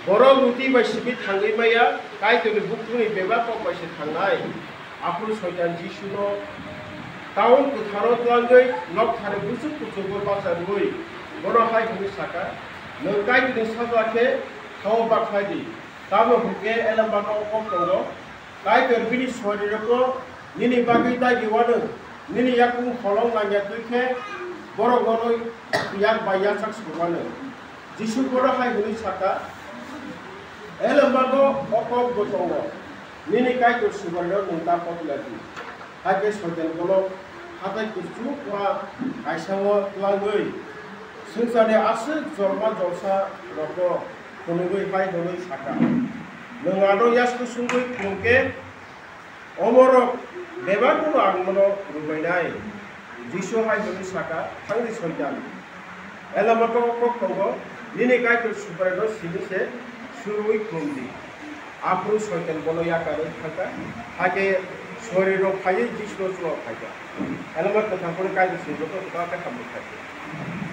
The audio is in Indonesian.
borok ruti bai sibi thangai maya kai tuni bukuni beba kok bai se thangnai afur soitan jisuno taun kutharo tlangai nok thare busuk kuchugo basa rui boro hai huni saka nang kai tuni saglake thaw bakhai di tamo huke elam baka kok tongo kai terbini soriroko nini bagi tai giwanu nini yakung holong nanya tuike borok borok yak bayar sak subanu jisu boro hai huni saka Elambago okok gotongo nini kai to subarlo nunta populati hage soten golo hatai kuchu wa aisango tlangoi sungsane asu jorma jorsa roko kunugoi pai donoi saka nungado yasku sungoi kunke omoro bebakuno angmono rubainai jisu hai donoi saka thangri soitan Elambago okok tongo nini kai to subarlo sinise Surui kundi, apru soitan bono ya karo thaka, hage shoriro phaye jisno chuo phaja. Alamat katha pore kai dise joto ka ka kamuk thake.